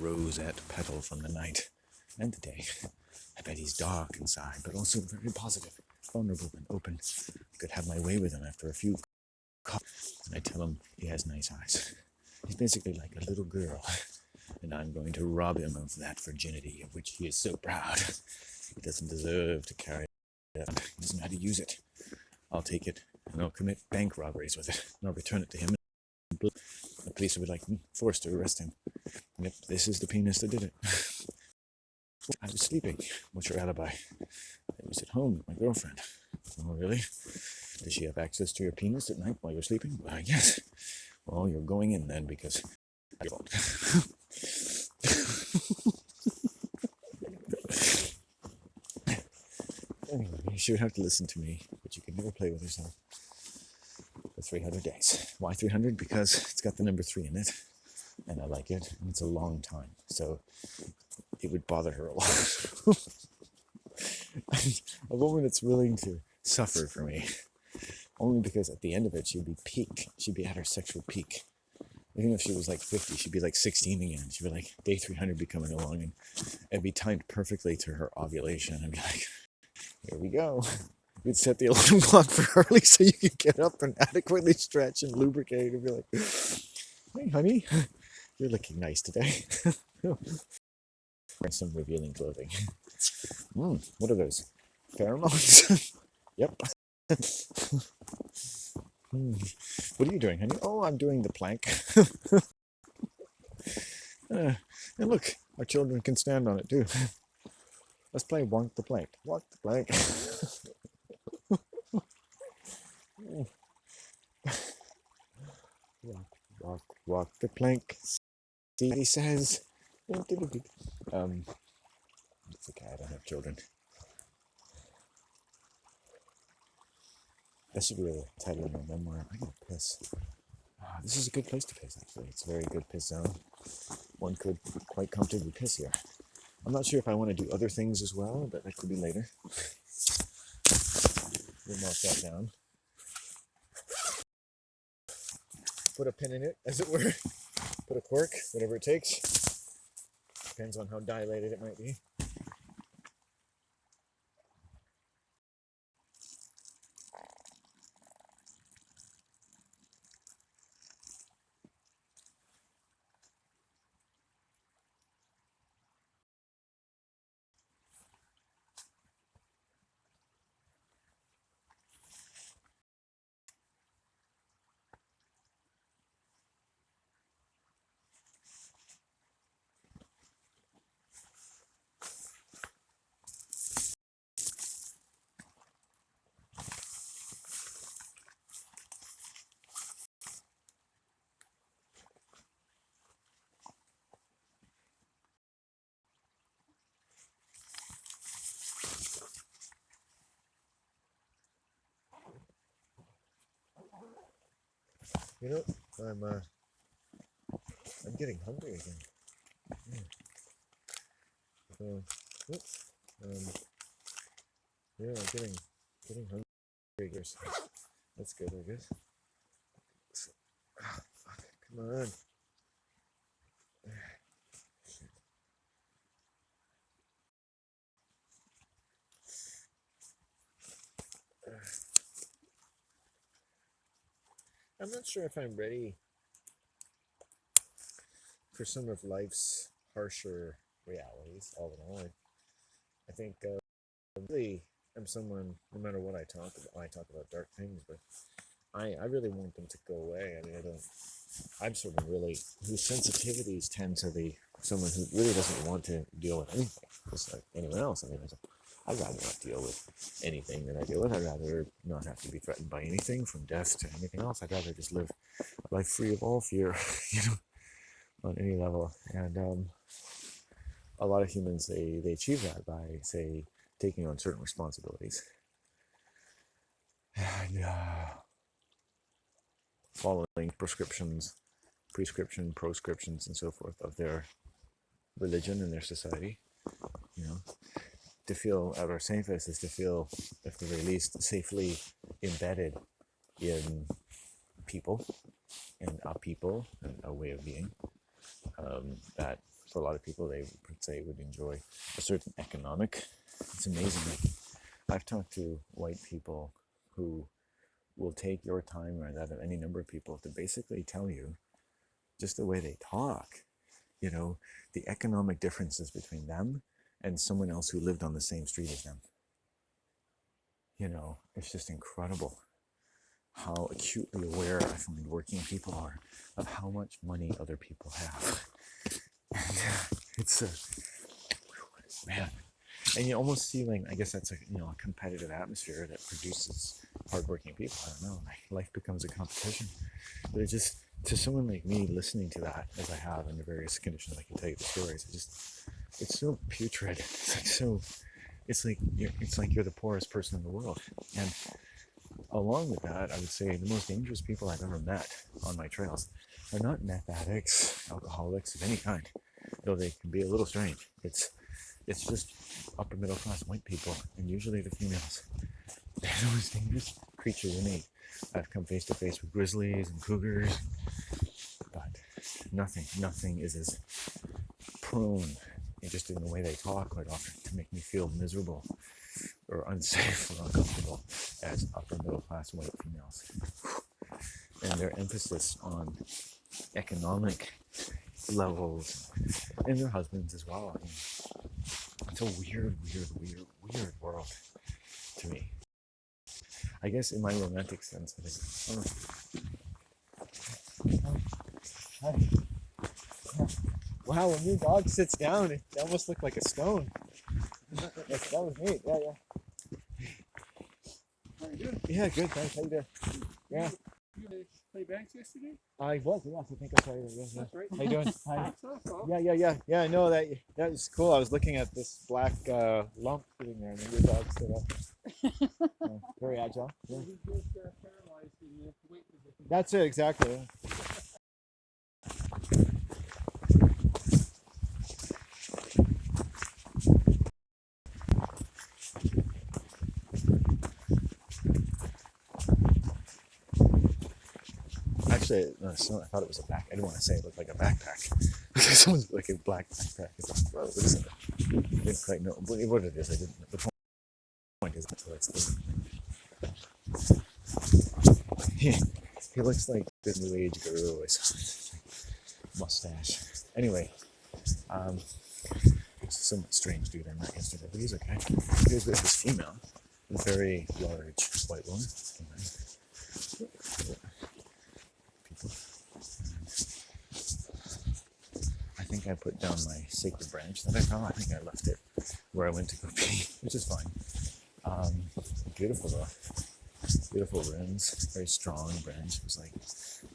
roseate petal from the night and the day. I bet he's dark inside, but also very positive, vulnerable, and open. I could have my way with him after a few cups, and I tell him he has nice eyes. He's basically like a little girl, and I'm going to rob him of that virginity of which he is so proud. He doesn't deserve to carry it. He doesn't know how to use it. I'll take it, and I'll commit bank robberies with it, and I'll return it to him. The police will be like, forced to arrest him. Yep, this is the penis that did it. I was sleeping. What's your alibi? I was at home with my girlfriend. Oh, really? Does she have access to your penis at night while you're sleeping? Yes. Well, you're going in then because I won't. Anyway, you should have to listen to me, but you can never play with yourself for 300 days. Why 300? Because it's got the number 3 in it, and I like it, and it's a long time, so it would bother her a lot. A woman that's willing to suffer for me, only because at the end of it she'd be peak. She'd be at her sexual peak. Even if she was like 50, she'd be like 16 again. She'd be like, day 300 be coming along, and it'd be timed perfectly to her ovulation. I'd be like, here we go. We'd set the alarm clock for early so you could get up and adequately stretch and lubricate and be like, hey, honey, you're looking nice today. Wearing some revealing clothing. What are those? Pheromones? Yep. What are you doing, honey? Oh, I'm doing the plank. And look, our children can stand on it too. Let's play walk the plank. Walk the plank. Walk the plank. See what he says. It's okay, I don't have children. That should be the title of my memoir. I gotta piss. This is a good place to piss, actually. It's a very good piss zone. One could quite comfortably piss here. I'm not sure if I want to do other things as well, but that could be later. We'll mark that down. Put a pin in it, as it were. Put a cork, whatever it takes. Depends on how dilated it might be. You know, I'm getting hungry again. Yeah, I'm getting hungry. That's good, I guess. Come on. I'm not sure if I'm ready for some of life's harsher realities, all in all. I think really I'm someone, no matter what I talk about dark things, but I really want them to go away. I mean, I'm sort of really, whose sensitivities tend to be someone who really doesn't want to deal with anything, just like anyone else. I mean, I'd rather not deal with anything that I deal with. I'd rather not have to be threatened by anything, from death to anything else. I'd rather just live a life free of all fear, on any level. And a lot of humans, they achieve that by, say, taking on certain responsibilities and following proscriptions, and so forth of their religion and their society. To feel at our safest is to feel, at the very least, safely embedded in people and a way of being that for a lot of people, they would say would enjoy a certain economic. It's amazing. Like, I've talked to white people who will take your time or that of any number of people to basically tell you just the way they talk, you know, the economic differences between them and someone else who lived on the same street as them. You know, it's just incredible how acutely aware I find working people are of how much money other people have. And it's man, and you almost see, like, I guess that's a, you know, a competitive atmosphere that produces hardworking people. I don't know, like, life becomes a competition. But it just, to someone like me listening to that, as I have under various conditions, I can tell you the stories. It's so putrid. It's like you're the poorest person in the world. And along with that, I would say the most dangerous people I've ever met on my trails are not meth addicts, alcoholics of any kind, though they can be a little strange. It's just upper middle class white people, and usually the females. They're the most dangerous creatures in me. I've come face to face with grizzlies and cougars, but nothing is as prone, just in the way they talk quite often, to make me feel miserable or unsafe or uncomfortable as upper middle class white females. And their emphasis on economic levels, and their husbands as well. I mean, it's a weird world to me. I guess in my romantic sense, it is. Hi. Wow, when your dog sits down, it almost looked like a stone. That was neat. Yeah. How you doing? Yeah, good. Thanks. How you doing? Yeah. You play banks yesterday? I was. Yes, I think I saw you. Yeah. That's right. How you doing? Hi. Yeah. Yeah. No, that was cool. I was looking at this black lump sitting there, and then your dog stood up. Very agile. Yeah. He was paralyzed in the weight position. That's it, exactly. Yeah. Actually, no, I thought it was a back. I didn't want to say it looked like a backpack. Someone's like a black backpack. Well, I didn't quite know what it is. I didn't. The point is, so it's he looks like the new age guru. Mustache. Anyway, it's a somewhat strange dude I met yesterday, but he's okay. He was with this female, a very large white woman. People. I think I put down my sacred branch that I found. I think I left it where I went to go pee, which is fine. Beautiful though. Beautiful rims, very strong branch. It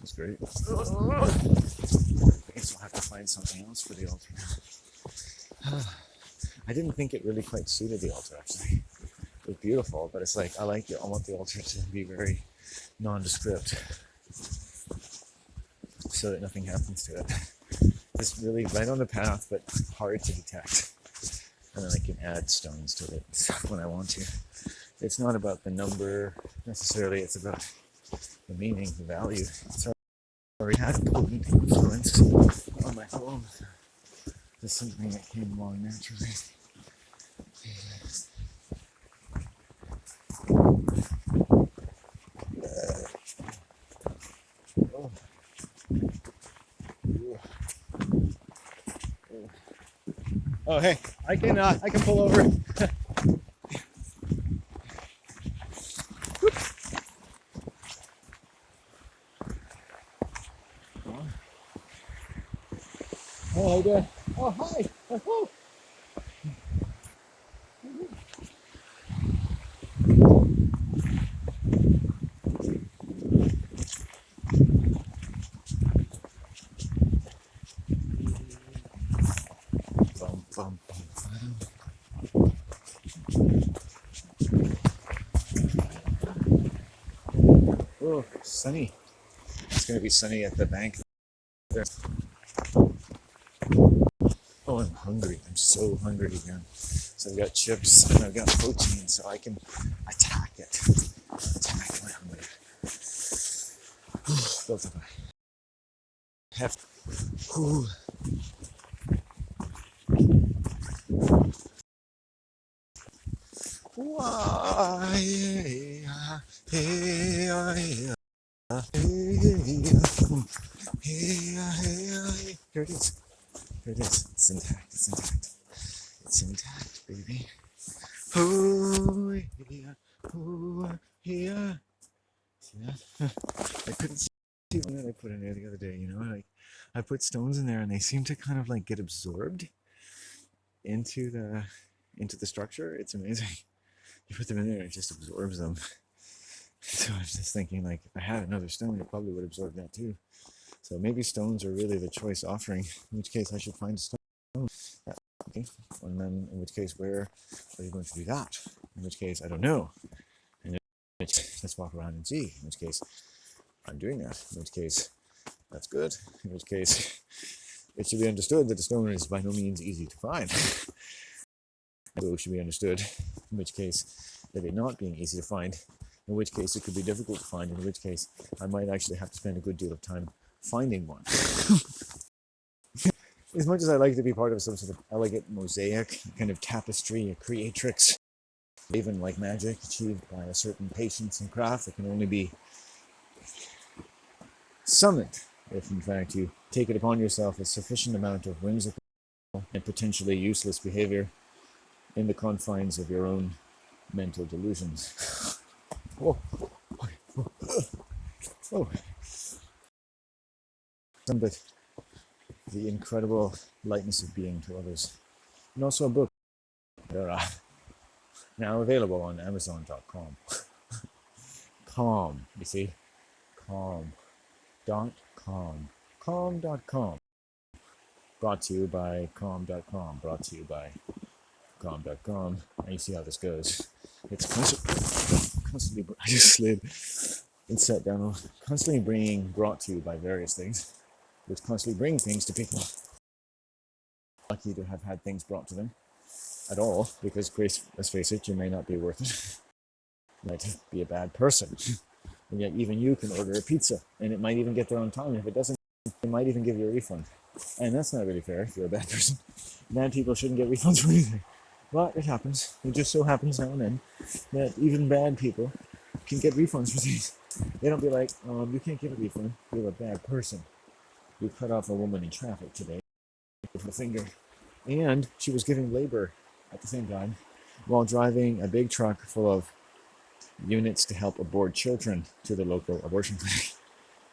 was great. I guess I'll have to find something else for the altar now. I didn't think it really quite suited the altar, actually. It was beautiful, but it's like, I want the altar to be very nondescript so that nothing happens to it. Just really right on the path, but hard to detect. And then I can add stones to it when I want to. It's not about the number necessarily, it's about the meaning, the value. It's already had a potent influence on my home. It's something that came along naturally. Oh, hey, I can pull over. Oh, how you doing? Oh, hi. Oh. Bum. Oh, sunny. It's going to be sunny at the bank there. Oh, I'm hungry. I'm so hungry again. So I've got chips and I've got protein, so I can attack it. Attack my hunger. Built up a heft. Why, hey, hey, here it is. Here it is. It's intact. It's intact. It's intact, baby. Oh, yeah. Oh, yeah. See that? I couldn't see one that I put in there the other day, you know? Like, I put stones in there and they seem to kind of like get absorbed into the structure. It's amazing. You put them in there and it just absorbs them. So I was just thinking, like, if I had another stone, it probably would absorb that too. So maybe stones are really the choice offering, in which case I should find a stone. Okay. And then in which case, where are you going to do that? In which case, I don't know. And let's walk around and see. In which case, I'm doing that. In which case, that's good. In which case, it should be understood that the stone is by no means easy to find. So it should be understood, in which case, that it not being easy to find, in which case it could be difficult to find, in which case I might actually have to spend a good deal of time finding one. As much as I like to be part of some sort of elegant mosaic, kind of tapestry, a creatrix, even like magic achieved by a certain patience and craft that can only be summoned if in fact you take it upon yourself a sufficient amount of whimsical and potentially useless behavior in the confines of your own mental delusions. Oh, oh. But the incredible lightness of being to others. And also a book. They're now available on Amazon.com. Calm, you see? Calm.com. Calm.com. Brought to you by Calm.com. Brought to you by Calm.com. And you see how this goes. It's constantly I just slid and sat down. Constantly brought to you by various things, which constantly bring things to people. Lucky to have had things brought to them at all, because Grace, let's face it, you may not be worth it. You might be a bad person. And yet even you can order a pizza and it might even get there on time. If it doesn't, they might even give you a refund. And that's not really fair if you're a bad person. Bad people shouldn't get refunds for anything. But it happens. It just so happens now and then that even bad people can get refunds for things. They don't be like, you can't get a refund. You're a bad person. You cut off a woman in traffic today with a finger. And she was giving labor at the same time while driving a big truck full of units to help abort children to the local abortion clinic.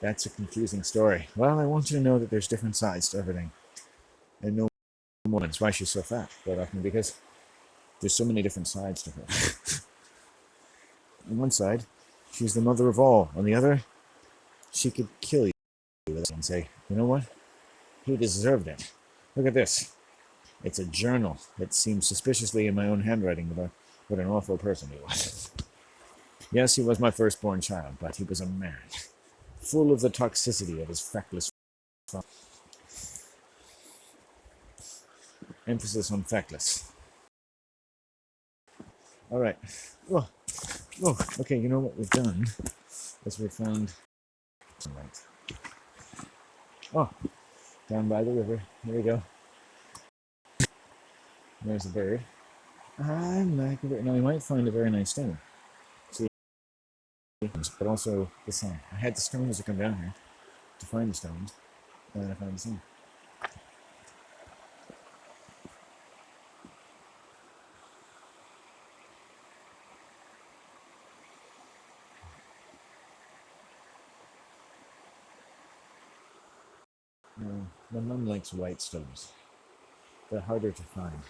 That's a confusing story. Well, I want you to know that there's different sides to everything. And no more. That's why she's so fat, quite often, because there's so many different sides to her. On one side, she's the mother of all. On the other, she could kill you and say, you know what? He deserved it. Look at this. It's a journal that seems suspiciously in my own handwriting about what an awful person he was. Yes, he was my firstborn child, but he was a man, full of the toxicity of his feckless father. Emphasis on feckless. All right. Oh, okay, you know what we've done is we found some light. Oh, down by the river. Here we go. There's a bird. I like a bird. Now, we might find a very nice stone. See, but also the sun. I had the stones to come down here to find the stones, and then I found the sun. My mum likes white stones. They're harder to find.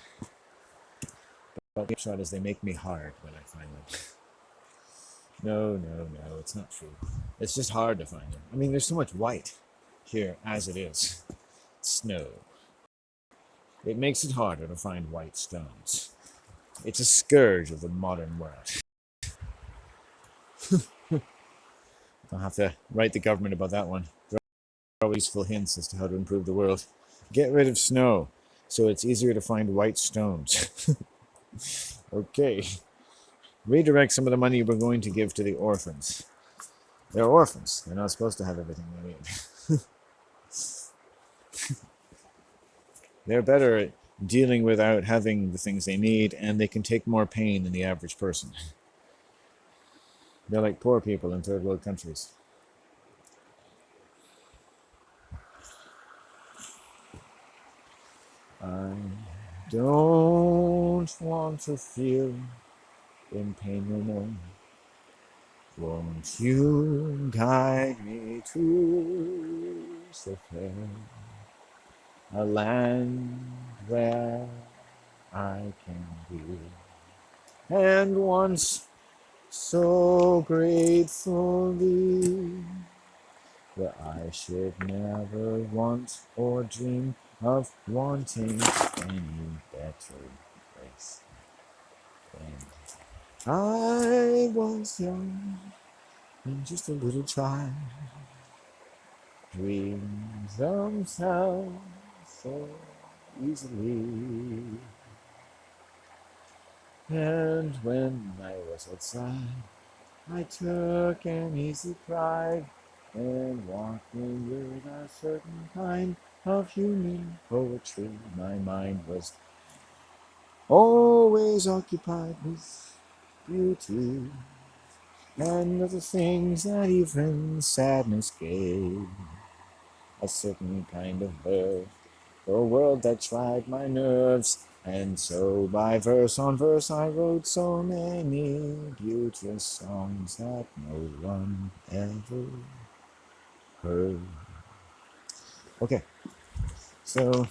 But the shot is they make me hard when I find them. No, it's not true. It's just hard to find them. I mean, there's so much white here as it is. Snow. It makes it harder to find white stones. It's a scourge of the modern world. I'll have to write the government about that one. There are useful hints as to how to improve the world. Get rid of snow so it's easier to find white stones. Okay. Redirect some of the money we're going to give to the orphans. They're orphans. They're not supposed to have everything they need. They're better dealing without having the things they need, and they can take more pain than the average person. They're like poor people in third world countries. I don't want to feel in pain no more. Won't you guide me to the fair, a land where I can be, and once so gratefully that I should never want or dream of wanting any better place than I was young and just a little child. Dreams themselves so easily. And when I was outside, I took an easy pride in walking with a certain kind of human poetry. My mind was always occupied with beauty and other things that even sadness gave. A certain kind of birth, a world that tried my nerves, and so by verse on verse I wrote so many beauteous songs that no one ever heard. Okay, so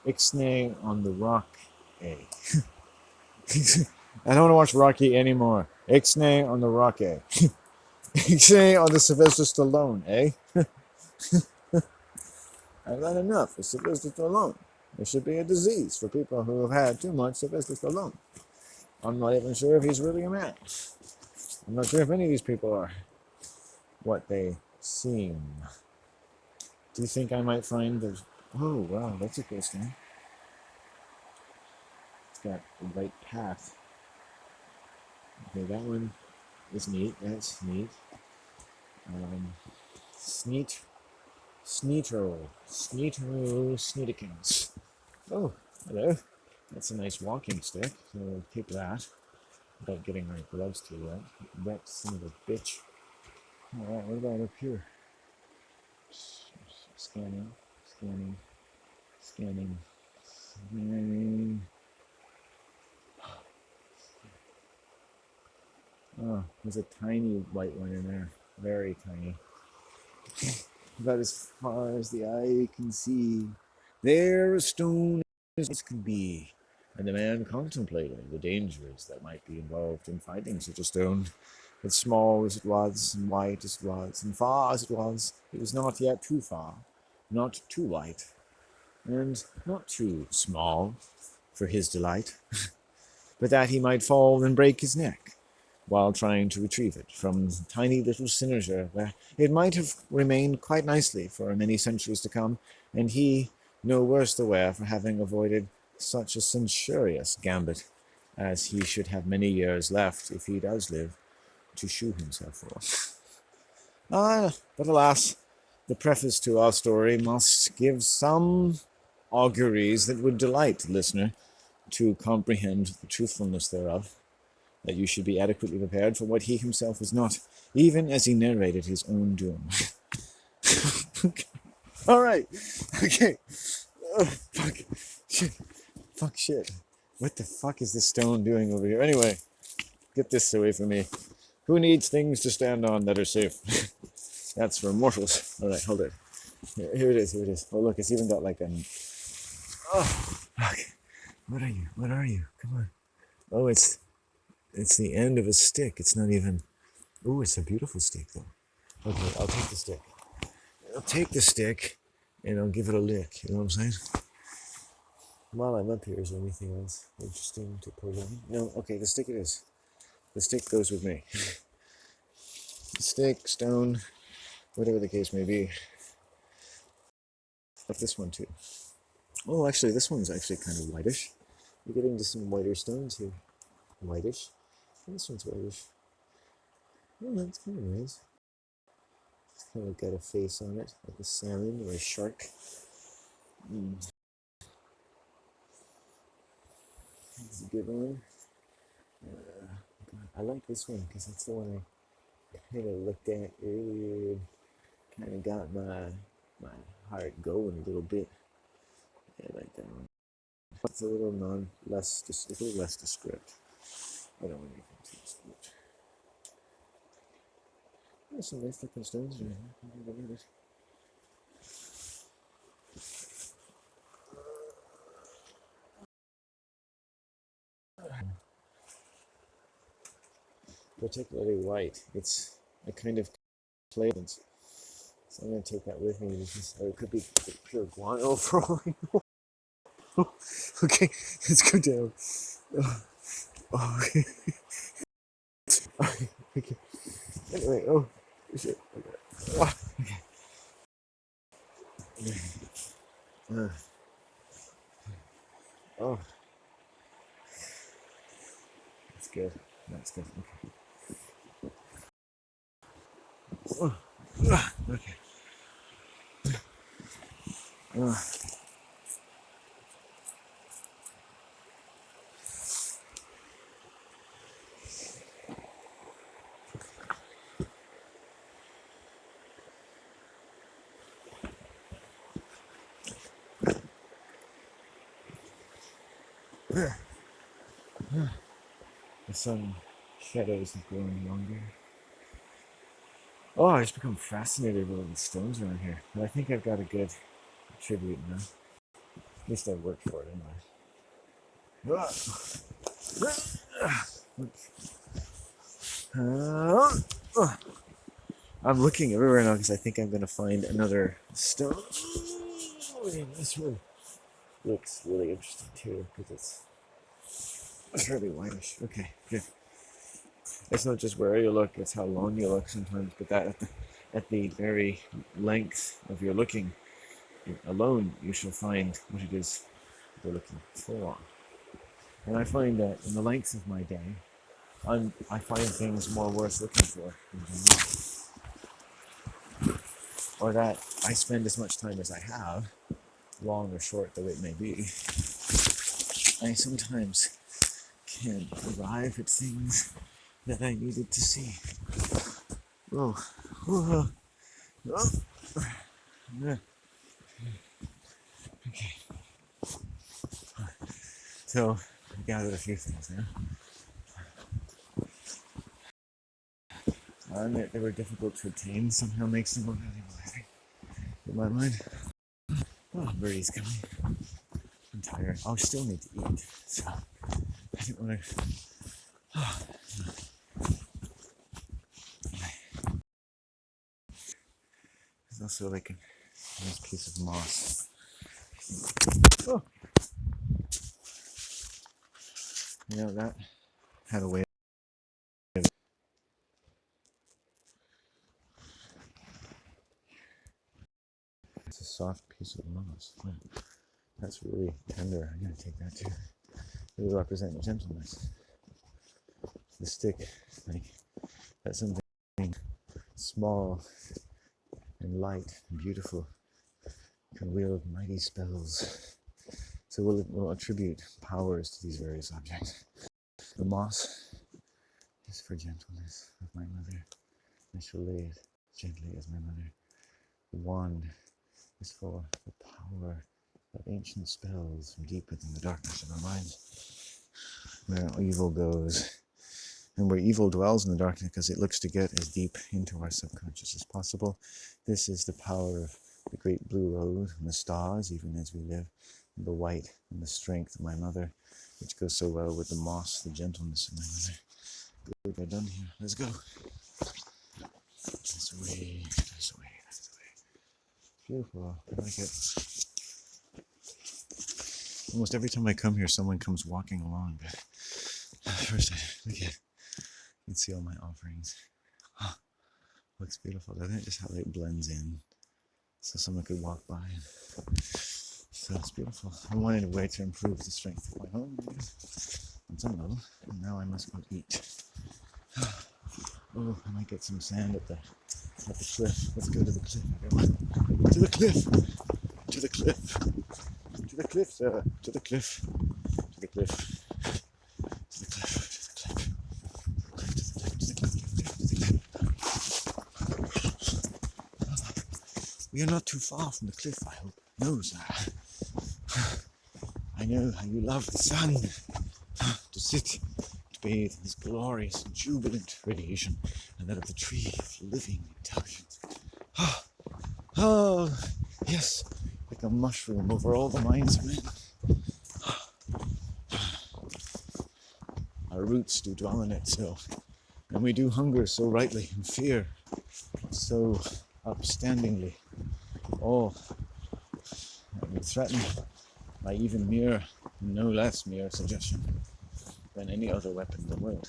Ixnay on the Rock A. I don't want to watch Rocky anymore. Ixnay on the Rock A. Ixnay on the Sylvester Stallone, eh? I've had enough of Sylvester Stallone. There should be a disease for people who have had too much Sylvester Stallone. I'm not even sure if he's really a man. I'm not sure if any of these people are what they seem. Do you think I might find the... Oh, wow, that's a cool thing. It's got the right path. Okay, that one is neat. That's neat. Sneetikins. Oh, hello. That's a nice walking stick, so we'll keep that without getting my gloves too wet. Wet son of a bitch. Alright, what about up here? Scanning, scanning, scanning, scanning. Oh, there's a tiny white one in there. Very tiny. About as far as the eye can see. There a stone as it could be. And the man contemplated the dangers that might be involved in finding such a stone. But small as it was, and white as it was, and far as it was not yet too far, not too white, and not too small for his delight, but that he might fall and break his neck while trying to retrieve it from the tiny little cynosure where it might have remained quite nicely for many centuries to come, and he no worse the wear for having avoided such a censorious gambit as he should have many years left, if he does live, to shew himself for. But alas, the preface to our story must give some auguries that would delight the listener to comprehend the truthfulness thereof, that you should be adequately prepared for what he himself was not, even as he narrated his own doom. Okay. All right. Okay. Oh, fuck. Shit. Fuck shit. What the fuck is this stone doing over here? Anyway, get this away from me. Who needs things to stand on that are safe? That's for mortals. All right, hold it. Here it is. Here it is. Oh, look, it's even got like an... Oh, fuck. What are you? What are you? Come on. Oh, it's the end of a stick. It's not even... Oh, it's a beautiful stick, though. Okay, I'll take the stick. I'll take the stick, and I'll give it a lick. You know what I'm saying? While I'm up here, is there anything else interesting to pull in? No? Okay, the stick it is. The stick goes with me. Stick, stone, whatever the case may be. Like this one, too. Oh, actually, this one's actually kind of whitish. We're getting to some whiter stones here. Whitish. And this one's whitish. Oh, that's kind of nice. It's kind of got a face on it, like a salmon or a shark. This is a good one. I like this one because that's the one I kind of looked at earlier. Kind of got my heart going a little bit. Yeah, I like that one. It's a little a little less descriptive. I don't want anything too descriptive. There's some nice looking stones right here. Particularly white. It's a kind of clay. So I'm going to take that with me because or it could be pure guano for all I know. Okay, let's go down. Oh, okay. Okay. Anyway, shit. Okay. Okay. Oh, that's good. That's good. Okay. Okay. The sun shadows have grown longer. Oh, I just become fascinated with all the stones around here. And I think I've got a good tribute now. At least I worked for it anyway. I'm looking everywhere now because I think I'm going to find another stone. This one looks really interesting too because it's really whitish. Okay, good. It's not just where you look, it's how long you look sometimes, but that at the very length of your looking alone, you shall find what it is you're looking for. And I find that in the length of my day, I find things more worth looking for. Or that I spend as much time as I have, long or short though it may be. I sometimes can arrive at things that I needed to see. Whoa. Whoa. Oh. Yeah. Okay. So, I gathered a few things now. And they were difficult to obtain, somehow makes them unvaluable in my mind. Oh, birdie's coming. I'm tired. I'll still need to eat, so I don't want to. There's also like a nice piece of moss. Oh. You know, that had a way of. It's a soft piece of moss. That's really tender. I'm going to take that too. It will represent gentleness. The stick, like, that's something small and light and beautiful, can wield mighty spells. So we'll attribute powers to these various objects. The moss is for gentleness of my mother. I shall lay it gently as my mother. The wand is for the power of ancient spells from deep within the darkness of our minds, where evil goes, and where evil dwells in the darkness because it looks to get as deep into our subconscious as possible. This is the power of the great blue road and the stars, even as we live, and the white and the strength of my mother, which goes so well with the moss, the gentleness of my mother. Good, we're done here. Let's go. This way, this way, this way. Beautiful. I like it. Almost every time I come here, someone comes walking along. But first, I look at. You can see all my offerings. Oh, looks beautiful, doesn't it? Just how it blends in. So someone could walk by. So it's beautiful. I wanted a way to improve the strength of my home on some level. And now I must go eat. Oh, I might get some sand at the cliff. Let's go to the cliff, everyone. To the cliff! To the cliff! To the cliff, sir! To the cliff! To the cliff! We are not too far from the cliff, I hope. No, sir. I know how you love the sun. To sit, to bathe in this glorious and jubilant radiation, and that of the tree of living intelligence. Oh, yes, like a mushroom over all the minds of men. Our roots do dwell in it so, and we do hunger so rightly, and fear so upstandingly. All that we threaten by even mere, no less mere suggestion than any other weapon in the world,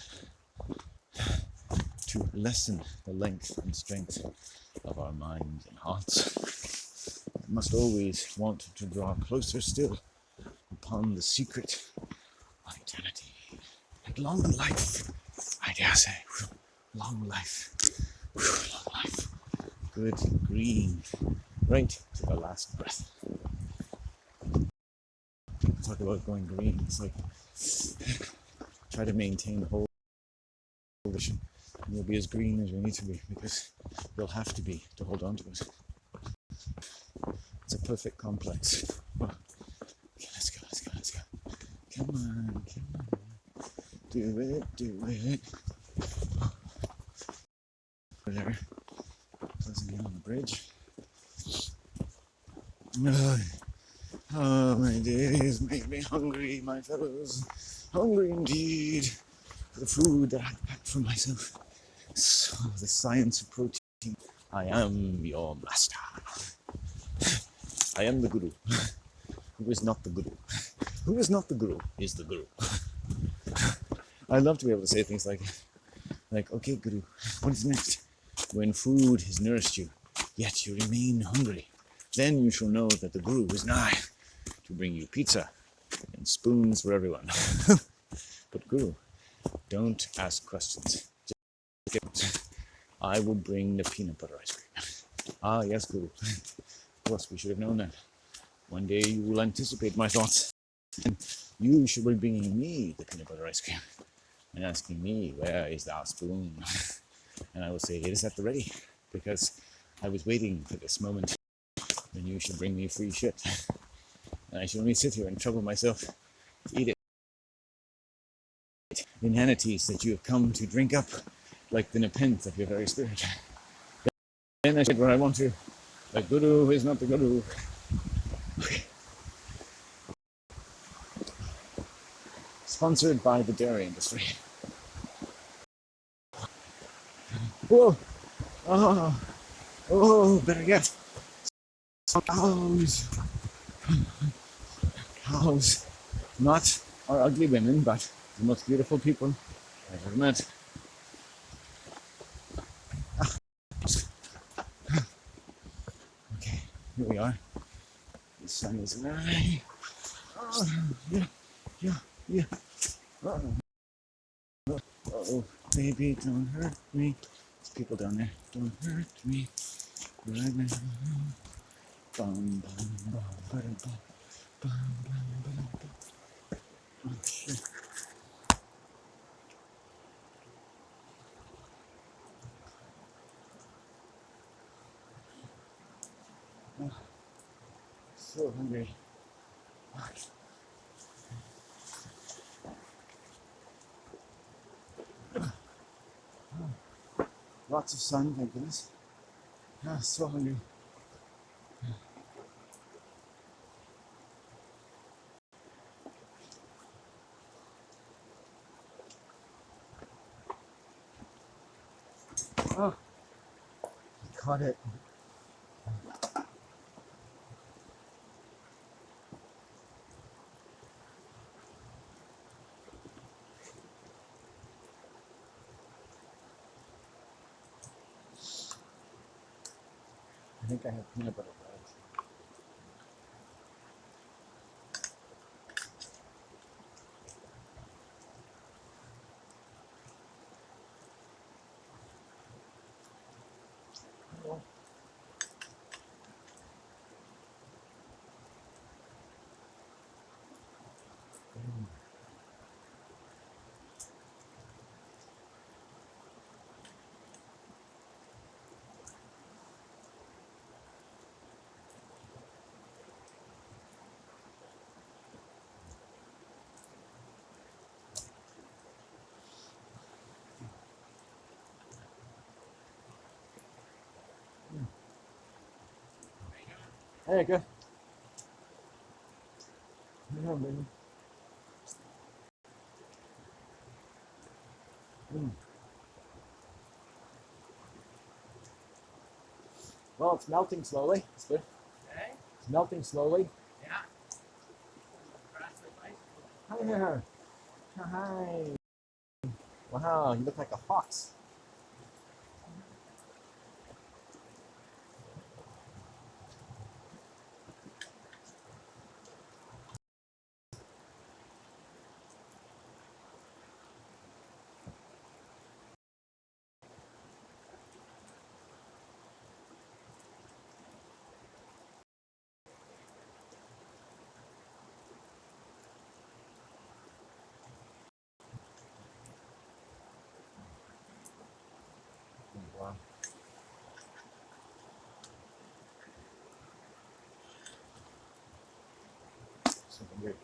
to lessen the length and strength of our minds and hearts. We must always want to draw closer still upon the secret of eternity. And long life, I dare say, long life, long life, good green, right to the last breath. Talk about going green, it's like try to maintain the whole vision, and you'll be as green as you need to be, because you'll have to be to hold on to it. It's a perfect complex. Oh, okay, let's go, let's go, let's go. Come on, come on. Do it, do it. Over there, closing in on the bridge. Oh, my days make me hungry, my fellows. Hungry indeed for the food that I packed for myself. So, the science of protein. I am your master. I am the guru. Who is not the guru? Who is not the guru is the guru. I love to be able to say things like, okay, guru, what is next? When food has nourished you, yet you remain hungry, then you shall know that the guru is nigh to bring you pizza and spoons for everyone. But guru, don't ask questions. Just give it. I will bring the peanut butter ice cream. Ah, yes, guru. Of course, we should have known that. One day you will anticipate my thoughts, and you should be bringing me the peanut butter ice cream and asking me, where is our spoon? And I will say, it is at the ready, because I was waiting for this moment when you should bring me free shit. And I should only sit here and trouble myself to eat it. Inanities that you have come to drink up like the nepenthe of your very spirit. Then I said what I want to. The guru is not the guru. Okay. Sponsored by the dairy industry. Whoa! Oh, oh, better yet. Cows. Cows. Not our ugly women, but the most beautiful people I've ever met. Okay, here we are. The sun is high. Oh, yeah, yeah, yeah. Oh, baby, don't hurt me. There's people down there. Don't hurt me right now. Bum, bum, bum, bum, bum, bum, bum, bum. Oh, shit. Oh, so hungry. Lots of sun, thank goodness. Ah, so hungry. Oh, caught it. I think I have peanut butter bread. Oh, Hey, good. Yeah, baby. Mm. Well, it's melting slowly. It's good. Okay. It's melting slowly. Yeah. Crash my bicycle. Hi there. Hi. Wow, you look like a fox. Wow. Something weird.